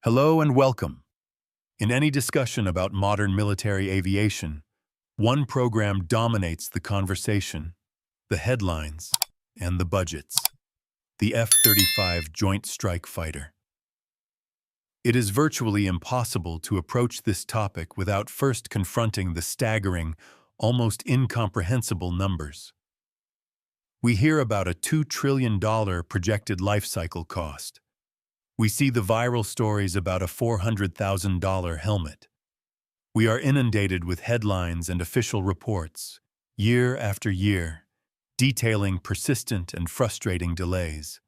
Hello and welcome. In any discussion about modern military aviation, one program dominates the conversation: the headlines and the budgets. The F-35 Joint Strike Fighter. It is virtually impossible to approach this topic without first confronting the staggering, almost incomprehensible numbers. We hear about a $2 trillion projected life cycle cost. We see the viral stories about a $400,000 helmet. We are inundated with headlines and official reports, year after year, detailing persistent and frustrating delays.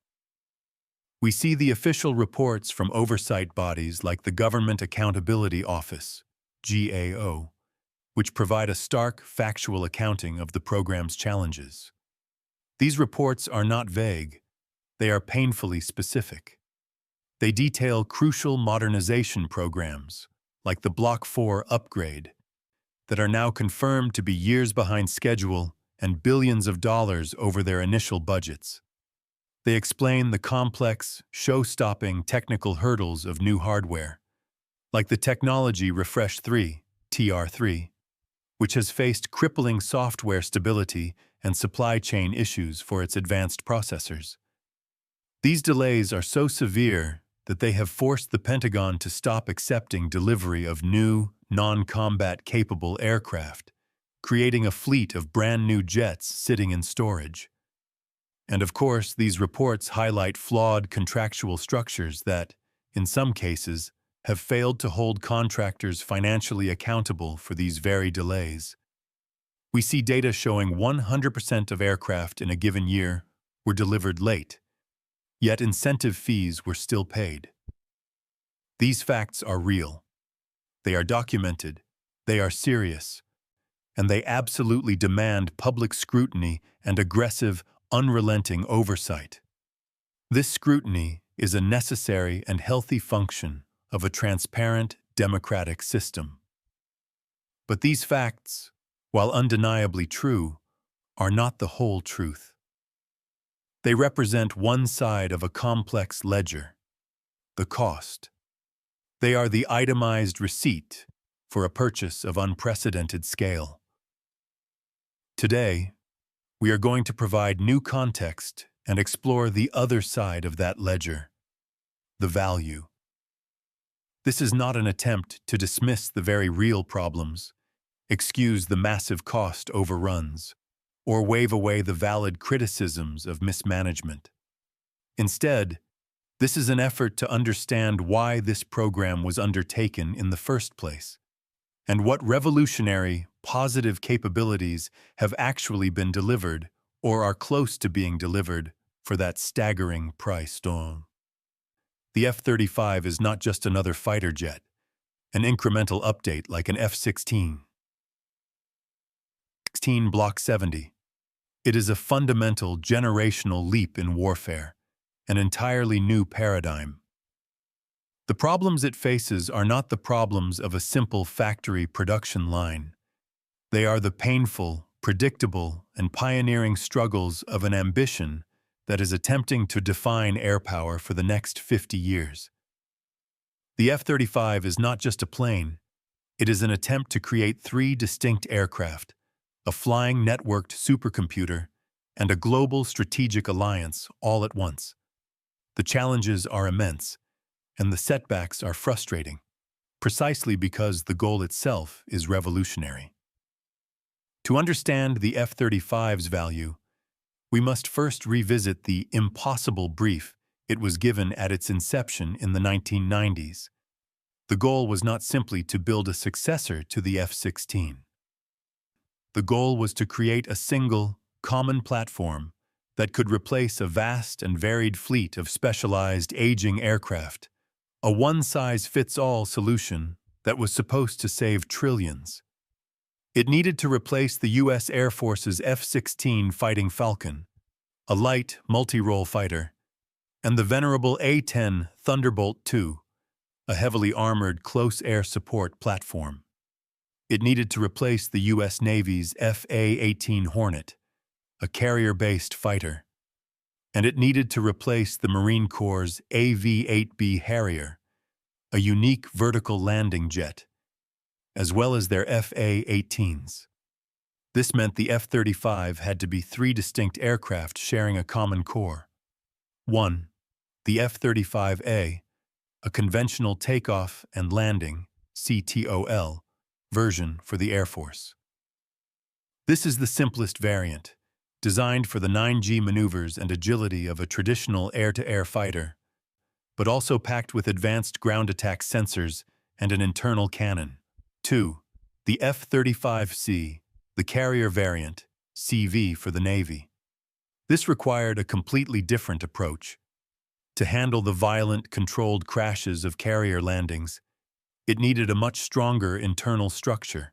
We see the official reports from oversight bodies like the Government Accountability Office, GAO, which provide a stark, factual accounting of the program's challenges. These reports are not vague, they are painfully specific. They detail crucial modernization programs, like the Block 4 upgrade, that are now confirmed to be years behind schedule and billions of dollars over their initial budgets. They explain the complex, show-stopping technical hurdles of new hardware, like the Technology Refresh 3, TR3, which has faced crippling software stability and supply chain issues for its advanced processors. These delays are so severe that they have forced the Pentagon to stop accepting delivery of new, non-combat capable aircraft, creating a fleet of brand new jets sitting in storage. And of course, these reports highlight flawed contractual structures that, in some cases, have failed to hold contractors financially accountable for these very delays. We see data showing 100% of aircraft in a given year were delivered late, yet incentive fees were still paid. These facts are real. They are documented, they are serious, and they absolutely demand public scrutiny and aggressive, unrelenting oversight. This scrutiny is a necessary and healthy function of a transparent, democratic system. But these facts, while undeniably true, are not the whole truth. They represent one side of a complex ledger: the cost. They are the itemized receipt for a purchase of unprecedented scale. Today, we are going to provide new context and explore the other side of that ledger: the value. This is not an attempt to dismiss the very real problems, excuse the massive cost overruns, or wave away the valid criticisms of mismanagement. Instead, this is an effort to understand why this program was undertaken in the first place, and what revolutionary, positive capabilities have actually been delivered or are close to being delivered for that staggering price. The F-35 is not just another fighter jet, an incremental update like an F-16. Block 70. It is a fundamental generational leap in warfare, an entirely new paradigm. The problems it faces are not the problems of a simple factory production line. They are the painful, predictable, and pioneering struggles of an ambition that is attempting to define air power for the next 50 years. The F-35 is not just a plane. It is an attempt to create three distinct aircraft: a flying networked supercomputer, and a global strategic alliance all at once. The challenges are immense, and the setbacks are frustrating, precisely because the goal itself is revolutionary. To understand the F-35's value, we must first revisit the impossible brief it was given at its inception in the 1990s. The goal was not simply to build a successor to the F-16. The goal was to create a single, common platform that could replace a vast and varied fleet of specialized aging aircraft, a one-size-fits-all solution that was supposed to save trillions. It needed to replace the U.S. Air Force's F-16 Fighting Falcon, a light, multi-role fighter, and the venerable A-10 Thunderbolt II, a heavily armored close air support platform. It needed to replace the U.S. Navy's F/A-18 Hornet, a carrier-based fighter, and it needed to replace the Marine Corps' AV-8B Harrier, a unique vertical landing jet, as well as their FA-18s. This meant the F-35 had to be three distinct aircraft sharing a common core. 1. The F-35A, a conventional takeoff and landing (CTOL) version for the Air Force. This is the simplest variant, designed for the 9G maneuvers and agility of a traditional air-to-air fighter, but also packed with advanced ground attack sensors and an internal cannon. 2. The F-35C, the carrier variant, CV for the Navy. This required a completely different approach. To handle the violent, controlled crashes of carrier landings, it needed a much stronger internal structure,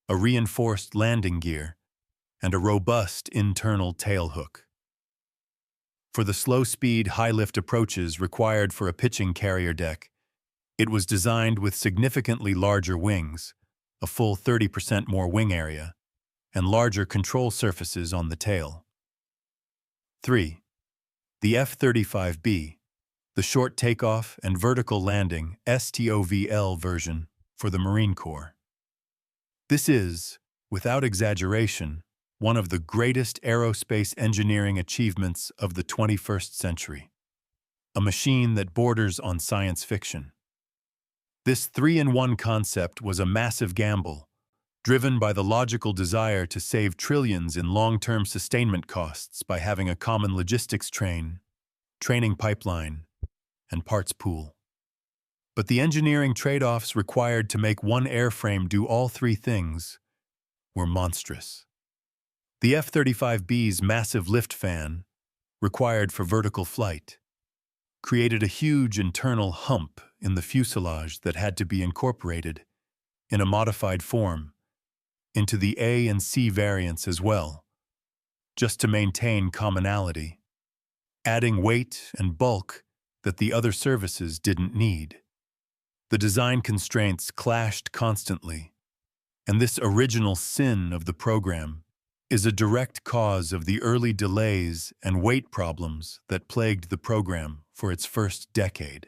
a reinforced landing gear, and a robust internal tailhook. For the slow-speed, high-lift approaches required for a pitching carrier deck, it was designed with significantly larger wings, a full 30% more wing area, and larger control surfaces on the tail. 3. The F-35B, the short takeoff and vertical landing STOVL version for the Marine Corps. This is, without exaggeration, one of the greatest aerospace engineering achievements of the 21st century. A machine that borders on science fiction. This three-in-one concept was a massive gamble, driven by the logical desire to save trillions in long-term sustainment costs by having a common logistics training pipeline, and parts pool. But the engineering trade-offs required to make one airframe do all three things were monstrous. The F-35B's massive lift fan, required for vertical flight, created a huge internal hump in the fuselage that had to be incorporated, in a modified form, into the A and C variants as well, just to maintain commonality, adding weight and bulk that the other services didn't need. The design constraints clashed constantly, and this original sin of the program is a direct cause of the early delays and weight problems that plagued the program for its first decade.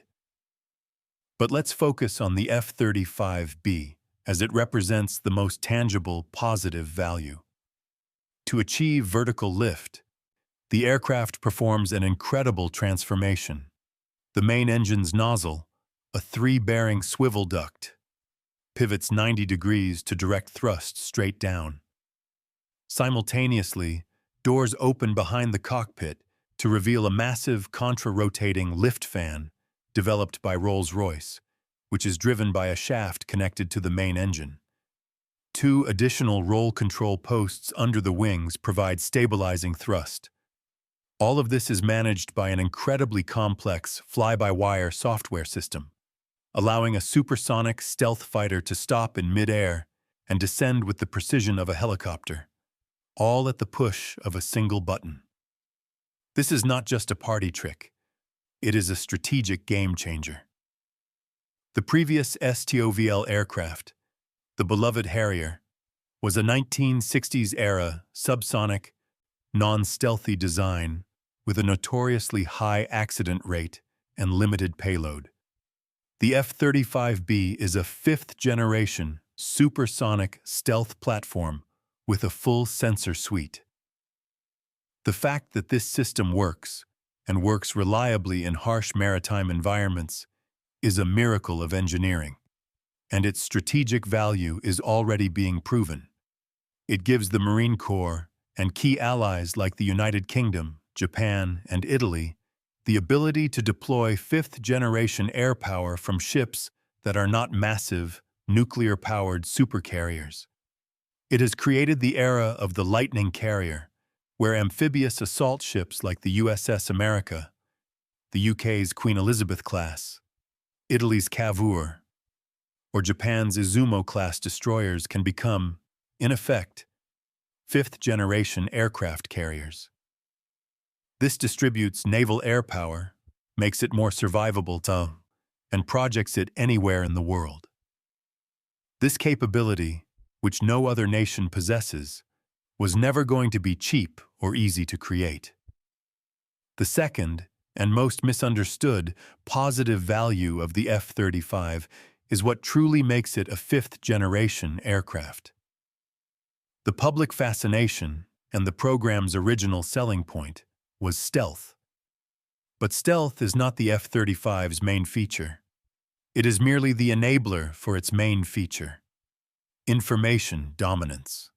But let's focus on the F-35B, as it represents the most tangible positive value. To achieve vertical lift, the aircraft performs an incredible transformation. The main engine's nozzle, a three-bearing swivel duct, pivots 90 degrees to direct thrust straight down. Simultaneously, doors open behind the cockpit to reveal a massive contra-rotating lift fan developed by Rolls-Royce, which is driven by a shaft connected to the main engine. Two additional roll control posts under the wings provide stabilizing thrust. All of this is managed by an incredibly complex fly-by-wire software system, allowing a supersonic stealth fighter to stop in mid-air and descend with the precision of a helicopter, all at the push of a single button. This is not just a party trick. It is a strategic game-changer. The previous STOVL aircraft, the beloved Harrier, was a 1960s-era subsonic, non-stealthy design with a notoriously high accident rate and limited payload. The F-35B is a fifth-generation supersonic stealth platform with a full sensor suite. The fact that this system works, and works reliably in harsh maritime environments, is a miracle of engineering, and its strategic value is already being proven. It gives the Marine Corps and key allies like the United Kingdom, Japan, and Italy the ability to deploy fifth-generation air power from ships that are not massive, nuclear-powered supercarriers. It has created the era of the Lightning carrier, where amphibious assault ships like the USS America, the UK's Queen Elizabeth class, Italy's Cavour, or Japan's Izumo-class destroyers can become, in effect, fifth-generation aircraft carriers. This distributes naval air power, makes it more survivable and projects it anywhere in the world. This capability, which no other nation possesses, was never going to be cheap or easy to create. The second and most misunderstood, positive value of the F-35 is what truly makes it a fifth-generation aircraft. The public fascination, and the program's original selling point, was stealth. But stealth is not the F-35's main feature. It is merely the enabler for its main feature: information dominance.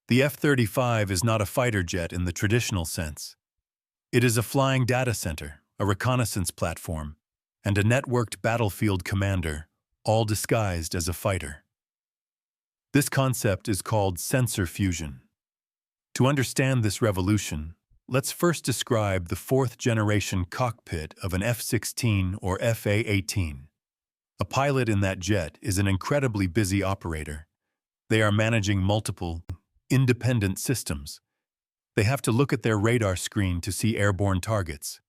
The F-35 is not a fighter jet in the traditional sense. It is a flying data center, a reconnaissance platform, and a networked battlefield commander, all disguised as a fighter. This concept is called sensor fusion. To understand this revolution, let's first describe the fourth-generation cockpit of an F-16 or FA-18. A pilot in that jet is an incredibly busy operator. They are managing multiple, independent systems. They have to look at their radar screen to see airborne targets.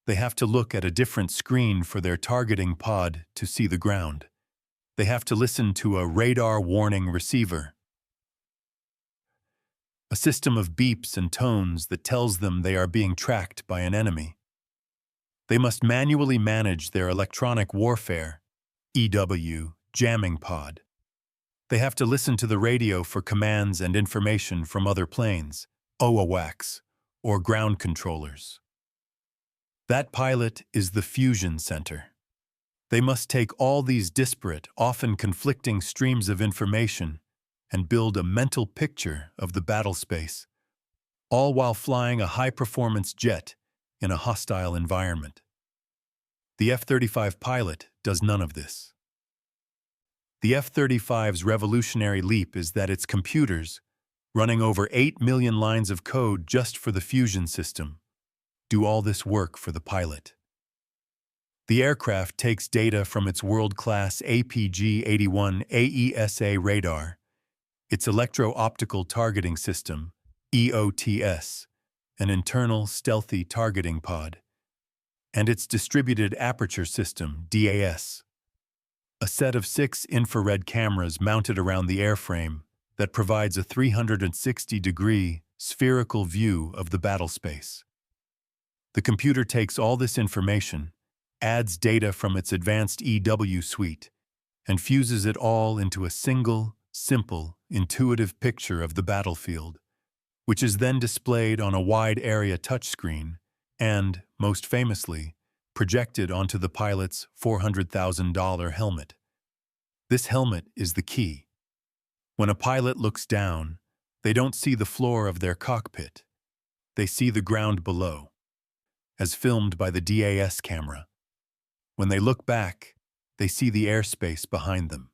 They have to look at a different screen for their targeting pod to see the ground. They have to listen to a radar warning receiver, a system of beeps and tones that tells them they are being tracked by an enemy. They must manually manage their electronic warfare, EW, jamming pod. They have to listen to the radio for commands and information from other planes, OWACs, or ground controllers. That pilot is the fusion center. They must take all these disparate, often conflicting streams of information and build a mental picture of the battle space, all while flying a high-performance jet in a hostile environment. The F-35 pilot does none of this. The F-35's revolutionary leap is that its computers, running over 8 million lines of code just for the fusion system, do all this work for the pilot. The aircraft takes data from its world-class APG-81 AESA radar, its electro-optical targeting system, EOTS, an internal stealthy targeting pod, and its distributed aperture system, DAS, a set of 6 infrared cameras mounted around the airframe that provides a 360-degree spherical view of the battle space. The computer takes all this information, adds data from its advanced EW suite, and fuses it all into a single, simple, intuitive picture of the battlefield, which is then displayed on a wide-area touchscreen and, most famously, projected onto the pilot's $400,000 helmet. This helmet is the key. When a pilot looks down, they don't see the floor of their cockpit. They see the ground below, as filmed by the DAS camera. When they look back, they see the airspace behind them.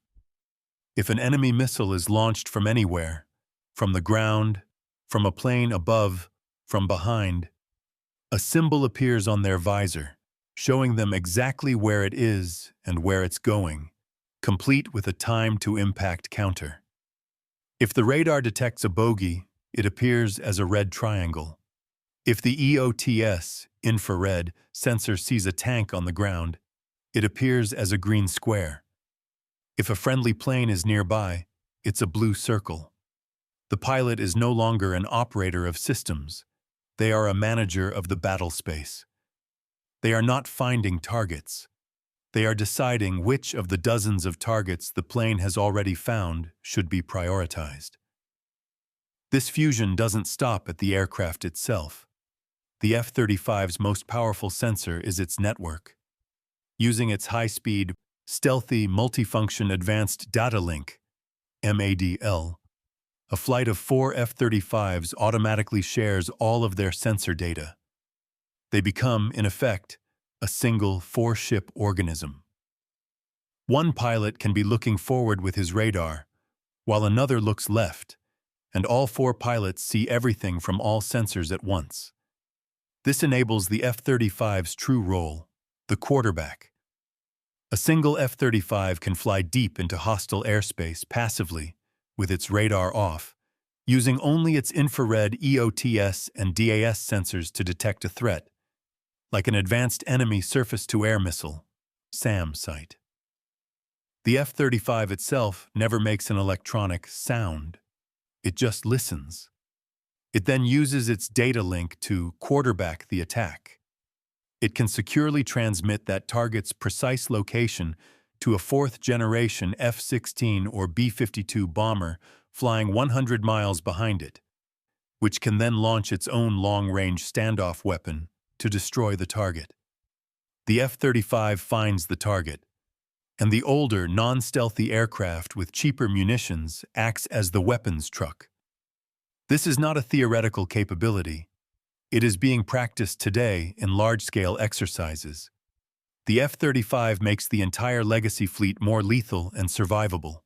If an enemy missile is launched from anywhere, from the ground, from a plane above, from behind, a symbol appears on their visor, showing them exactly where it is and where it's going, complete with a time-to-impact counter. If the radar detects a bogey, it appears as a red triangle. If the EOTS, infrared, sensor sees a tank on the ground, it appears as a green square. If a friendly plane is nearby, it's a blue circle. The pilot is no longer an operator of systems. They are a manager of the battle space. They are not finding targets. They are deciding which of the dozens of targets the plane has already found should be prioritized. This fusion doesn't stop at the aircraft itself. The F-35's most powerful sensor is its network. Using its high-speed, stealthy, multifunction advanced data link, MADL, a flight of 4 F-35s automatically shares all of their sensor data. They become, in effect, a single 4-ship organism. One pilot can be looking forward with his radar, while another looks left, and all 4 pilots see everything from all sensors at once. This enables the F-35's true role, the quarterback. A single F-35 can fly deep into hostile airspace passively, with its radar off, using only its infrared EOTS and DAS sensors to detect a threat, like an advanced enemy surface-to-air missile, SAM site. The F-35 itself never makes an electronic sound. It just listens. It then uses its data link to quarterback the attack. It can securely transmit that target's precise location to a fourth-generation F-16 or B-52 bomber flying 100 miles behind it, which can then launch its own long-range standoff weapon to destroy the target. The F-35 finds the target, and the older, non-stealthy aircraft with cheaper munitions acts as the weapons truck. This is not a theoretical capability. It is being practiced today in large-scale exercises. The F-35 makes the entire legacy fleet more lethal and survivable.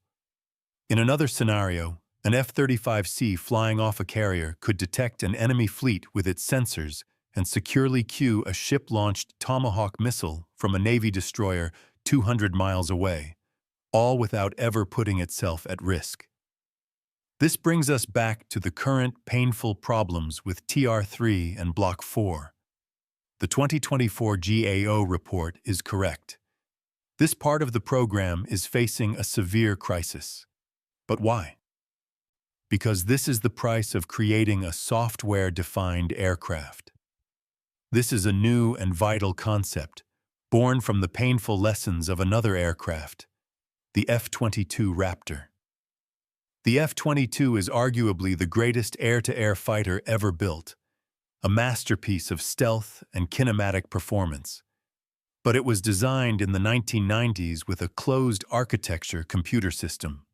In another scenario, an F-35C flying off a carrier could detect an enemy fleet with its sensors and securely cue a ship-launched Tomahawk missile from a Navy destroyer 200 miles away, all without ever putting itself at risk. This brings us back to the current painful problems with TR-3 and Block 4. The 2024 GAO report is correct. This part of the program is facing a severe crisis. But why? Because this is the price of creating a software-defined aircraft. This is a new and vital concept, born from the painful lessons of another aircraft, the F-22 Raptor. The F-22 is arguably the greatest air-to-air fighter ever built, a masterpiece of stealth and kinematic performance. But it was designed in the 1990s with a closed architecture computer system.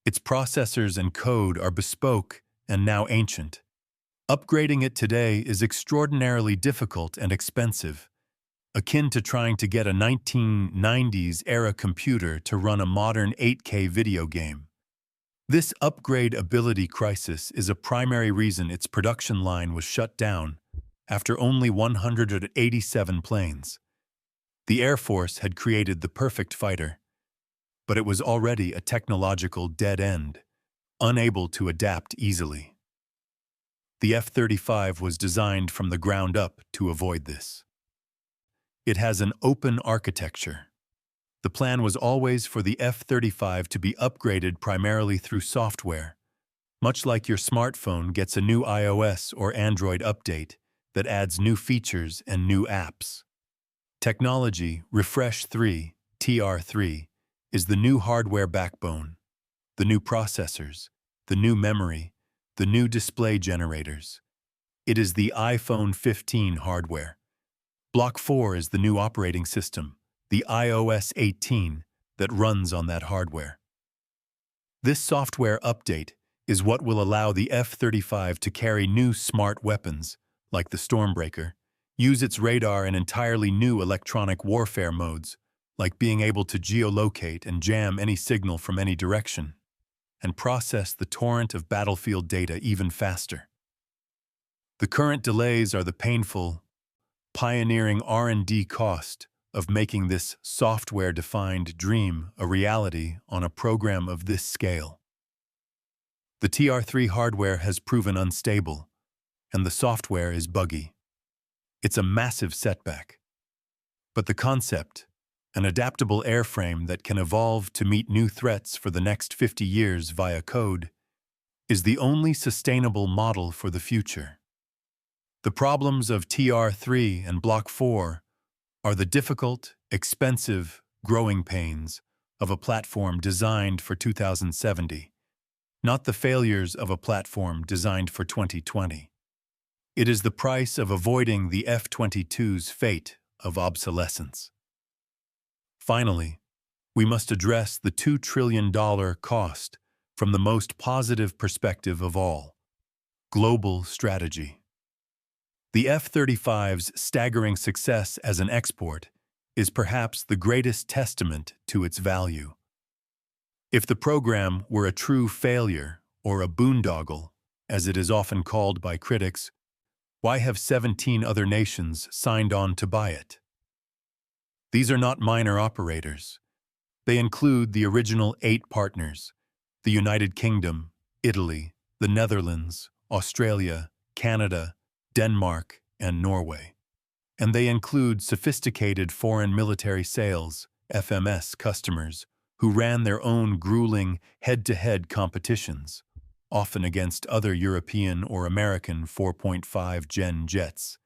Its processors and code are bespoke and now ancient. Upgrading it today is extraordinarily difficult and expensive, akin to trying to get a 1990s-era computer to run a modern 8K video game. This upgrade-ability crisis is a primary reason its production line was shut down after only 187 planes. The Air Force had created the perfect fighter, but it was already a technological dead end, unable to adapt easily. The F-35 was designed from the ground up to avoid this. It has an open architecture. The plan was always for the F-35 to be upgraded primarily through software, much like your smartphone gets a new iOS or Android update that adds new features and new apps. Technology Refresh 3, TR3, is the new hardware backbone, the new processors, the new memory, the new display generators. It is the iPhone 15 hardware. Block 4 is the new operating system, the iOS 18, that runs on that hardware. This software update is what will allow the F-35 to carry new smart weapons, like the Stormbreaker, use its radar in entirely new electronic warfare modes, like being able to geolocate and jam any signal from any direction, and process the torrent of battlefield data even faster. The current delays are the painful, pioneering R&D cost of making this software-defined dream a reality on a program of this scale. The TR-3 hardware has proven unstable, and the software is buggy. It's a massive setback. But the concept, an adaptable airframe that can evolve to meet new threats for the next 50 years via code, is the only sustainable model for the future. The problems of TR-3 and Block 4 are the difficult, expensive, growing pains of a platform designed for 2070, not the failures of a platform designed for 2020. It is the price of avoiding the F-22's fate of obsolescence. Finally, we must address the $2 trillion cost from the most positive perspective of all: global strategy. The F-35's staggering success as an export is perhaps the greatest testament to its value. If the program were a true failure, or a boondoggle, as it is often called by critics, why have 17 other nations signed on to buy it? These are not minor operators. They include the original 8 partners: the United Kingdom, Italy, the Netherlands, Australia, Canada, Denmark, and Norway. And they include sophisticated foreign military sales, FMS customers, who ran their own grueling head-to-head competitions, often against other European or American 4.5 Gen jets,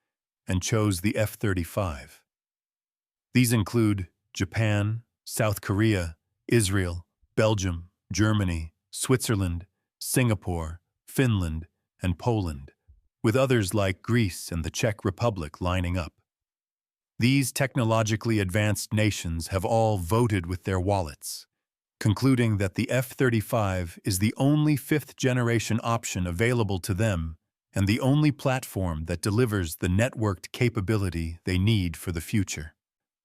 and chose the F-35. These include Japan, South Korea, Israel, Belgium, Germany, Switzerland, Singapore, Finland, and Poland, with others like Greece and the Czech Republic lining up. These technologically advanced nations have all voted with their wallets, concluding that the F-35 is the only fifth-generation option available to them and the only platform that delivers the networked capability they need for the future.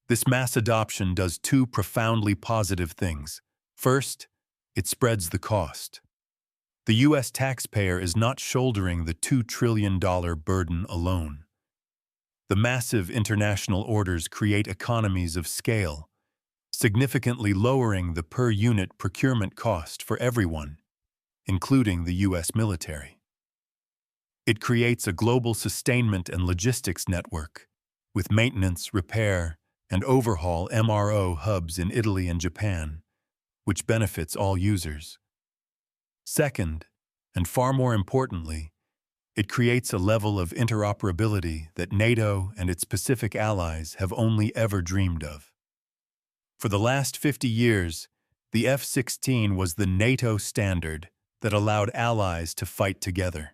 This mass adoption does two profoundly positive things. First, it spreads the cost. The U.S. taxpayer is not shouldering the $2 trillion burden alone. The massive international orders create economies of scale, significantly lowering the per-unit procurement cost for everyone, including the U.S. military. It creates a global sustainment and logistics network, with maintenance, repair, and overhaul MRO hubs in Italy and Japan, which benefits all users. Second, and far more importantly, it creates a level of interoperability that NATO and its Pacific allies have only ever dreamed of. For the last 50 years, the F-16 was the NATO standard that allowed allies to fight together.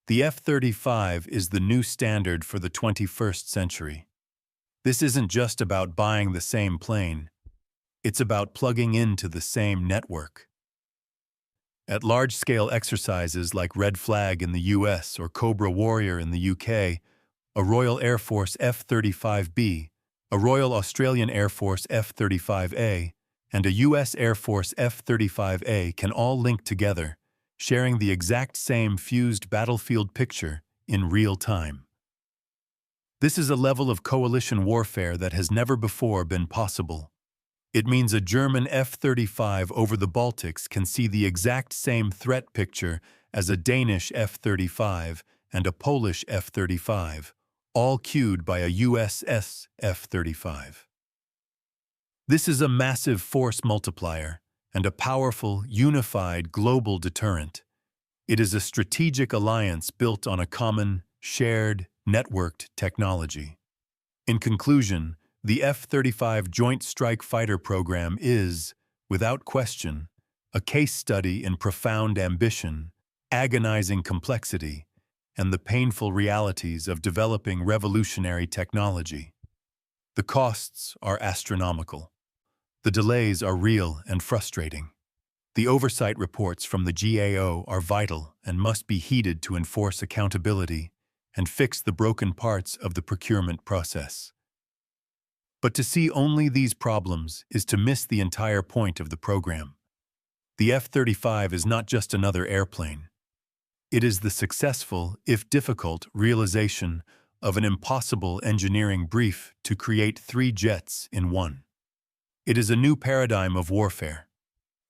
The F-35 is the new standard for the 21st century. This isn't just about buying the same plane. It's about plugging into the same network. At large-scale exercises like Red Flag in the US or Cobra Warrior in the UK, a Royal Air Force F-35B, a Royal Australian Air Force F-35A, and a US Air Force F-35A can all link together, sharing the exact same fused battlefield picture in real time. This is a level of coalition warfare that has never before been possible. It means a German F-35 over the Baltics can see the exact same threat picture as a Danish F-35 and a Polish F-35, all cued by a USS F-35. This is a massive force multiplier and a powerful, unified global deterrent. It is a strategic alliance built on a common, shared, networked technology. In conclusion, the F-35 Joint Strike Fighter program is, without question, a case study in profound ambition, agonizing complexity, and the painful realities of developing revolutionary technology. The costs are astronomical. The delays are real and frustrating. The oversight reports from the GAO are vital and must be heeded to enforce accountability and fix the broken parts of the procurement process. But to see only these problems is to miss the entire point of the program. The F-35 is not just another airplane. It is the successful, if difficult, realization of an impossible engineering brief to create 3 jets in one. It is a new paradigm of warfare,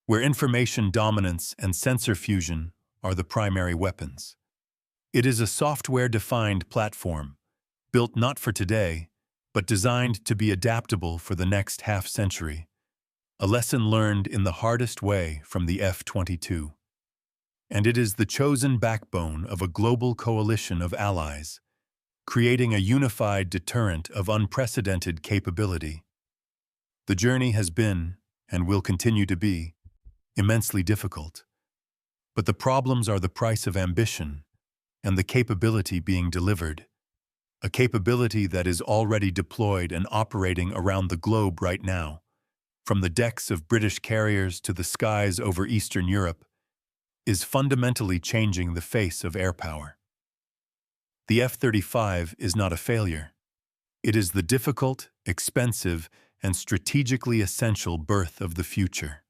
where information dominance and sensor fusion are the primary weapons. It is a software-defined platform, built not for today, but designed to be adaptable for the next half-century, a lesson learned in the hardest way from the F-22. And it is the chosen backbone of a global coalition of allies, creating a unified deterrent of unprecedented capability. The journey has been, and will continue to be, immensely difficult. But the problems are the price of ambition and the capability being delivered. A capability that is already deployed and operating around the globe right now, from the decks of British carriers to the skies over Eastern Europe, is fundamentally changing the face of air power. The F-35 is not a failure. It is the difficult, expensive, and strategically essential birth of the future.